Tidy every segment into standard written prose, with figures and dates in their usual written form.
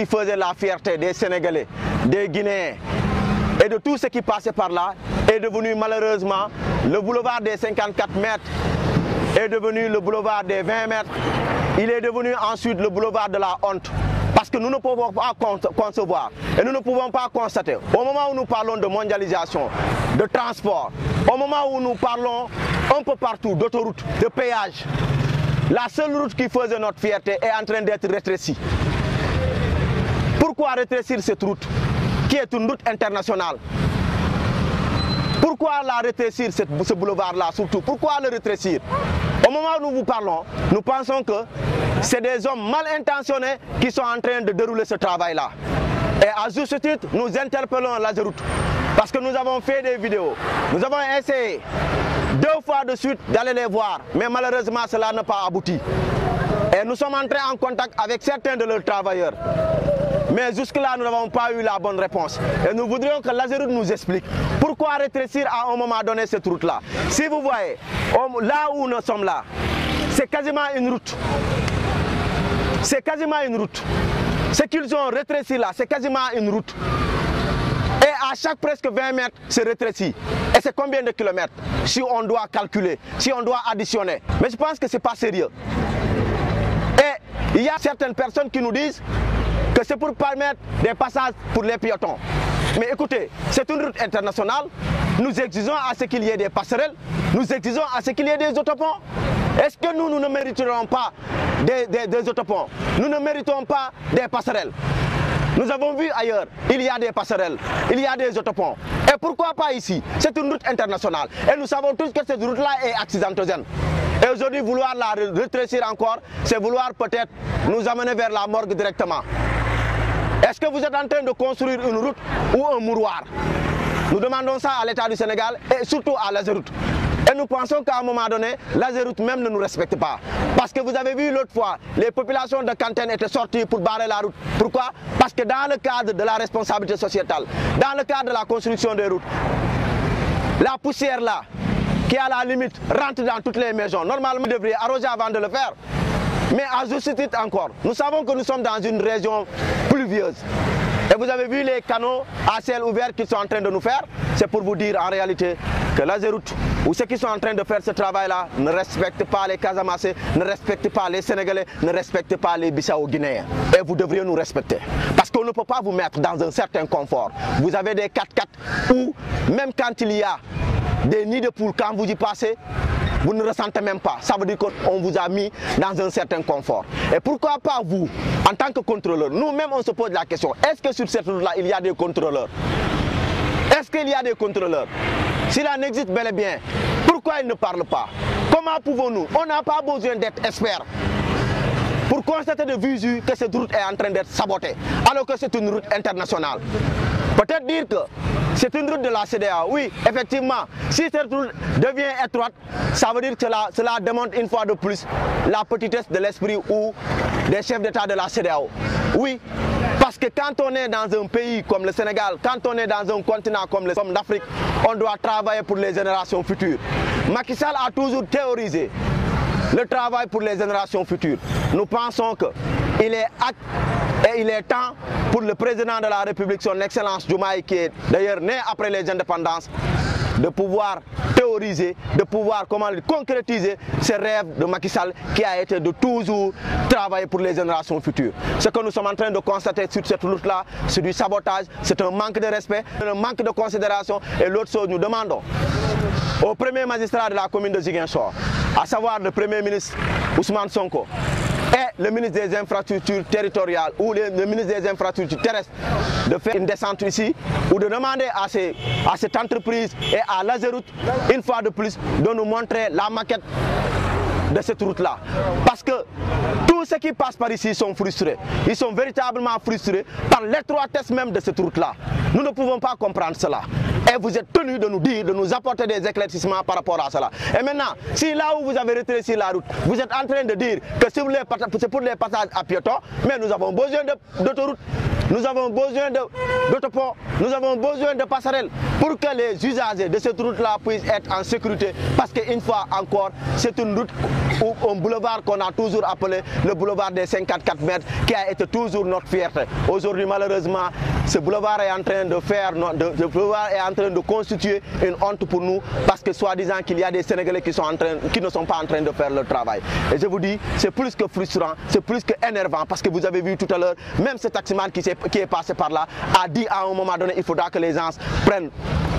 qui faisait la fierté des Sénégalais, des Guinéens et de tout ce qui passait par là est devenu malheureusement le boulevard des 54 mètres, est devenu le boulevard des 20 mètres, il est devenu ensuite le boulevard de la honte. Parce que nous ne pouvons pas concevoir et nous ne pouvons pas constater, au moment où nous parlons de mondialisation, de transport, au moment où nous parlons un peu partout d'autoroutes, de péages, la seule route qui faisait notre fierté est en train d'être rétrécie. Pourquoi rétrécir cette route qui est une route internationale? Pourquoi la rétrécir, ce boulevard-là surtout? Pourquoi le rétrécir? Au moment où nous vous parlons, nous pensons que c'est des hommes mal intentionnés qui sont en train de dérouler ce travail-là. Et à juste titre, nous interpellons l'Ageroute parce que nous avons fait des vidéos. Nous avons essayé 2 fois de suite d'aller les voir, mais malheureusement cela n'a pas abouti. Et nous sommes entrés en contact avec certains de leurs travailleurs. Mais jusque-là, nous n'avons pas eu la bonne réponse. Et nous voudrions que l'Ageroute nous explique pourquoi rétrécir à un moment donné cette route-là. Si vous voyez, là où nous sommes là, c'est quasiment une route. C'est quasiment une route. Ce qu'ils ont rétréci là, c'est quasiment une route. Et à chaque presque 20 mètres, c'est rétréci. Et c'est combien de kilomètres? Si on doit calculer, si on doit additionner. Mais je pense que ce n'est pas sérieux. Et il y a certaines personnes qui nous disent que c'est pour permettre des passages pour les piétons. Mais écoutez, c'est une route internationale. Nous exigeons à ce qu'il y ait des passerelles. Nous exigeons à ce qu'il y ait des autoponts. Est-ce que nous ne mériterons pas des autoponts? Nous ne méritons pas des passerelles. Nous avons vu ailleurs, il y a des passerelles, il y a des autoponts. Et pourquoi pas ici? C'est une route internationale. Et nous savons tous que cette route-là est accidentogène. Et aujourd'hui, vouloir la rétrécir encore, c'est vouloir peut-être nous amener vers la morgue directement. Est-ce que vous êtes en train de construire une route ou un mouroir? Nous demandons ça à l'État du Sénégal et surtout à l'Ageroute. Et nous pensons qu'à un moment donné, l'Ageroute même ne nous respecte pas. Parce que vous avez vu l'autre fois, les populations de Kantène étaient sorties pour barrer la route. Pourquoi? Parce que dans le cadre de la responsabilité sociétale, dans le cadre de la construction des routes, la poussière là, qui à la limite rentre dans toutes les maisons, normalement vous devriez arroser avant de le faire. Mais à juste titre encore, nous savons que nous sommes dans une région pluvieuse. Et vous avez vu les canaux à ciel ouvert qu'ils sont en train de nous faire. C'est pour vous dire en réalité que l'Ageroute ou ceux qui sont en train de faire ce travail-là ne respectent pas les Casamassés, ne respectent pas les Sénégalais, ne respectent pas les Bissau-Guinéens. Et vous devriez nous respecter. Parce qu'on ne peut pas vous mettre dans un certain confort. Vous avez des 4x4 où même quand il y a des nids de poules, quand vous y passez, vous ne ressentez même pas. Ça veut dire qu'on vous a mis dans un certain confort. Et pourquoi pas vous, en tant que contrôleur? Nous-mêmes, on se pose la question, est-ce que sur cette route-là, il y a des contrôleurs? Est-ce qu'il y a des contrôleurs? S'il en existe bel et bien, pourquoi ils ne parlent pas? Comment pouvons-nous? On n'a pas besoin d'être experts pour constater de visu que cette route est en train d'être sabotée, alors que c'est une route internationale. Peut-être dire que c'est une route de la CEDEAO. Oui, effectivement, si cette route devient étroite, ça veut dire que cela démontre une fois de plus la petitesse de l'esprit ou des chefs d'État de la CEDEAO. Oui, parce que quand on est dans un pays comme le Sénégal, quand on est dans un continent comme l'Afrique, on doit travailler pour les générations futures. Macky Sall a toujours théorisé le travail pour les générations futures. Nous pensons qu'il est acte et il est temps pour le président de la République, son Excellence Diomaye, qui est d'ailleurs né après les indépendances, de pouvoir théoriser, de pouvoir concrétiser ces rêves de Macky Sall qui a été de toujours travailler pour les générations futures. Ce que nous sommes en train de constater sur cette route-là, c'est du sabotage, c'est un manque de respect, un manque de considération. Et l'autre chose, nous demandons au premier magistrat de la commune de Ziguinchor, à savoir le premier ministre Ousmane Sonko, et le ministre des infrastructures territoriales ou le ministre des infrastructures terrestres de faire une descente ici ou de demander à cette entreprise et à l'Ageroute une fois de plus de nous montrer la maquette de cette route-là. Parce que tous ceux qui passent par ici sont frustrés. Ils sont véritablement frustrés par l'étroitesse même de cette route-là. Nous ne pouvons pas comprendre cela. Et vous êtes tenus de nous dire, de nous apporter des éclaircissements par rapport à cela. Et maintenant, si là où vous avez rétréci la route, vous êtes en train de dire que c'est pour les passages à piétons, mais nous avons besoin d'autoroutes, nous avons besoin d'autoponts, nous avons besoin de passerelles pour que les usagers de cette route-là puissent être en sécurité. Parce qu'une fois encore, c'est une route ou un boulevard qu'on a toujours appelé le boulevard des 54 mètres, qui a été toujours notre fierté. Aujourd'hui, malheureusement, ce boulevard est en train de constituer une honte pour nous, parce que soi-disant qu'il y a des Sénégalais qui ne sont pas en train de faire leur travail. Et je vous dis, c'est plus que frustrant, c'est plus que énervant, parce que vous avez vu tout à l'heure, même ce taximan qui est passé par là a dit à un moment donné, il faudra que les gens prennent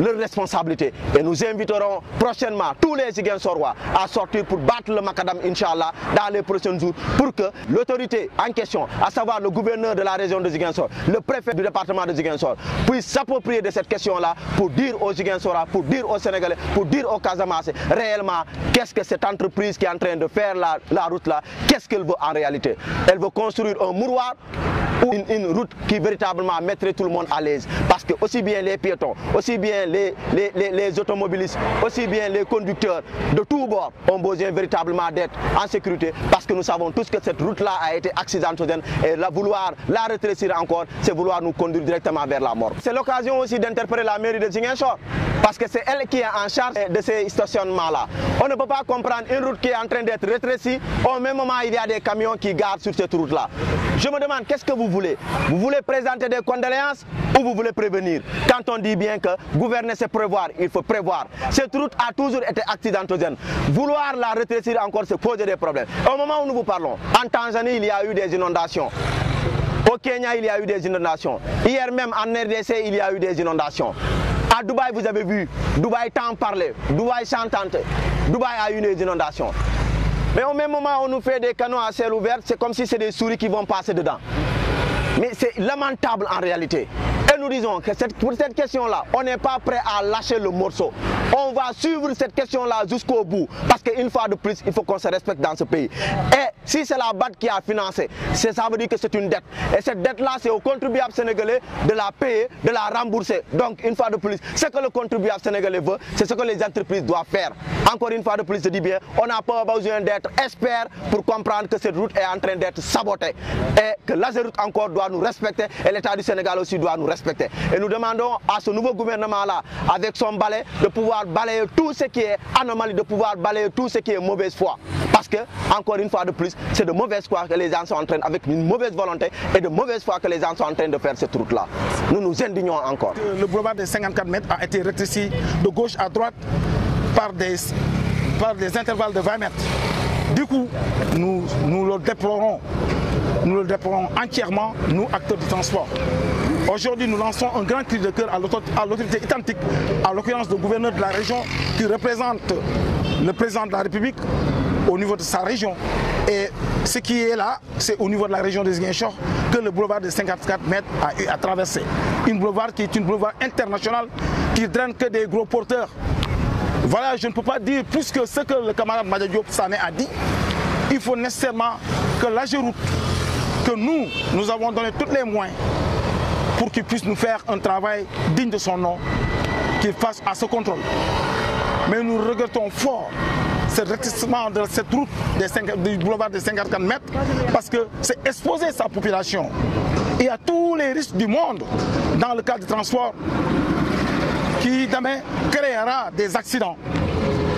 leurs responsabilités. Et nous inviterons prochainement tous les Ziguinchorois à sortir pour battre le macadam, Inch'Allah, dans les prochains jours, pour que l'autorité en question, à savoir le gouverneur de la région de Ziguinchor, le préfet du département de Ziguinchor, puisse s'approprier de cette question-là pour dire aux Ziguinchorois, pour dire aux Sénégalais, pour dire aux Casamançais réellement qu'est-ce que cette entreprise qui est en train de faire la route là, qu'est-ce qu'elle veut en réalité. Elle veut construire un mouroir ou une route qui véritablement mettrait tout le monde à l'aise, parce que aussi bien les piétons, aussi bien les automobilistes, aussi bien les conducteurs de tous bords ont besoin véritablement d'être en sécurité, parce que nous savons tous que cette route là a été accidentogène, et vouloir la rétrécir encore, c'est vouloir nous conduire directement vers la mort. C'est l'occasion aussi d'interpeller la mairie de Ziguinchor, parce que c'est elle qui est en charge de ces stationnements là. On ne peut pas comprendre une route qui est en train d'être rétrécie, au même moment il y a des camions qui gardent sur cette route là. Je me demande, qu'est-ce que vous voulez? Vous voulez présenter des condoléances ou vous voulez prévenir? Quand on dit bien que gouverner c'est prévoir, il faut prévoir. Cette route a toujours été accidentogène. Vouloir la rétrécir encore, c'est poser des problèmes. Au moment où nous vous parlons, en Tanzanie il y a eu des inondations. Au Kenya il y a eu des inondations. Hier même en RDC il y a eu des inondations. À Dubaï vous avez vu, Dubaï tant parlé, Dubaï chantante, Dubaï a eu des inondations. Mais au même moment on nous fait des canaux à ciel ouvert, c'est comme si c'est des souris qui vont passer dedans. Mais c'est lamentable en réalité. Et nous disons que pour cette question-là, on n'est pas prêt à lâcher le morceau. On va suivre cette question-là jusqu'au bout. Parce qu'une fois de plus, il faut qu'on se respecte dans ce pays. Et si c'est la BAD qui a financé, ça veut dire que c'est une dette. Et cette dette-là, c'est au contribuable sénégalais de la payer, de la rembourser. Donc, une fois de plus, ce que le contribuable sénégalais veut, c'est ce que les entreprises doivent faire. Encore une fois de plus, je dis bien, on n'a pas besoin d'être expert pour comprendre que cette route est en train d'être sabotée. Et que l'Ageroute encore doit nous respecter, et l'État du Sénégal aussi doit nous respecter. Et nous demandons à ce nouveau gouvernement-là, avec son balai, de pouvoir balayer tout ce qui est anomalie, de pouvoir balayer tout ce qui est mauvaise foi. Parce que, encore une fois de plus, c'est de mauvaise foi que les gens sont en train, avec une mauvaise volonté, et de mauvaise foi que les gens sont en train de faire cette route-là. Nous nous indignons encore. Le boulevard des 54 mètres a été rétréci de gauche à droite par des intervalles de 20 mètres. Du coup, nous le déplorons. Nous le déplorons entièrement, nous, acteurs du transport. Aujourd'hui, nous lançons un grand cri de cœur à l'autorité identique, à l'occurrence du gouverneur de la région qui représente le président de la République au niveau de sa région. Et ce qui est là, c'est au niveau de la région de Ziguinchor que le boulevard de 54 mètres a eu à traverser. Une boulevard qui est une boulevard internationale qui draine que des gros porteurs. Voilà, je ne peux pas dire plus que ce que le camarade Madia Diop Sané a dit. Il faut nécessairement que l'Ageroute, que nous avons donné tous les moyens pour qu'il puisse nous faire un travail digne de son nom, qu'il fasse à ce contrôle. Mais nous regrettons fort ce rétrécissement de cette route du boulevard des 54 mètres parce que c'est exposer sa population. Il y a tous les risques du monde dans le cadre du transport qui demain créera des accidents.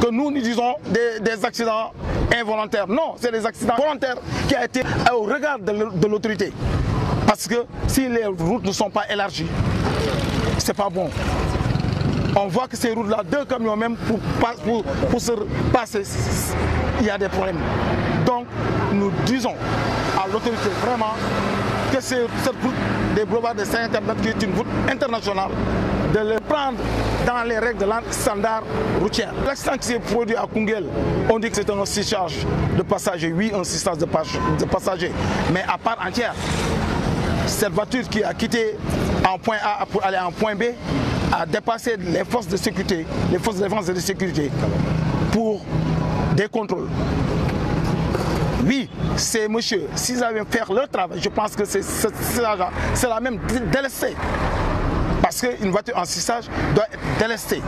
Que nous disons des accidents involontaires. Non, c'est des accidents volontaires qui ont été au regard de l'autorité. Parce que si les routes ne sont pas élargies, c'est pas bon. On voit que ces routes-là, 2 camions même pour se passer, il y a des problèmes. Donc, nous disons à l'autorité vraiment que cette route des boulevards de 50 mètres qui est une route internationale, de le prendre dans les règles de standard routière. L'accident qui s'est produit à Koungheul, on dit que c'est un surcharge de passagers. Oui, un surcharge de passagers, mais à part entière. Cette voiture qui a quitté en point A pour aller en point B a dépassé les forces de sécurité, les forces de défense et de sécurité pour des contrôles. Oui, ces messieurs, s'ils avaient fait leur travail, je pense que c'est la même délestée. Parce qu'une voiture en surcharge doit être délestée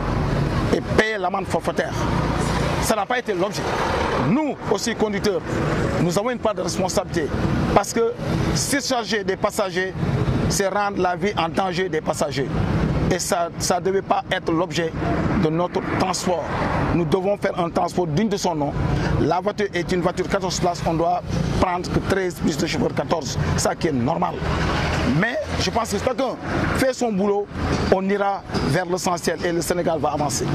et payer l'amende forfaitaire. Ça n'a pas été l'objet. Nous, aussi conducteurs, nous avons une part de responsabilité. Parce que surcharger des passagers, c'est rendre la vie en danger des passagers. et ça ne devait pas être l'objet de notre transport. Nous devons faire un transport digne de son nom. La voiture est une voiture 14 places, on doit prendre que 13 plus de chauffeurs 14, ça qui est normal. Mais je pense que si chacun fait son boulot, on ira vers l'essentiel et le Sénégal va avancer.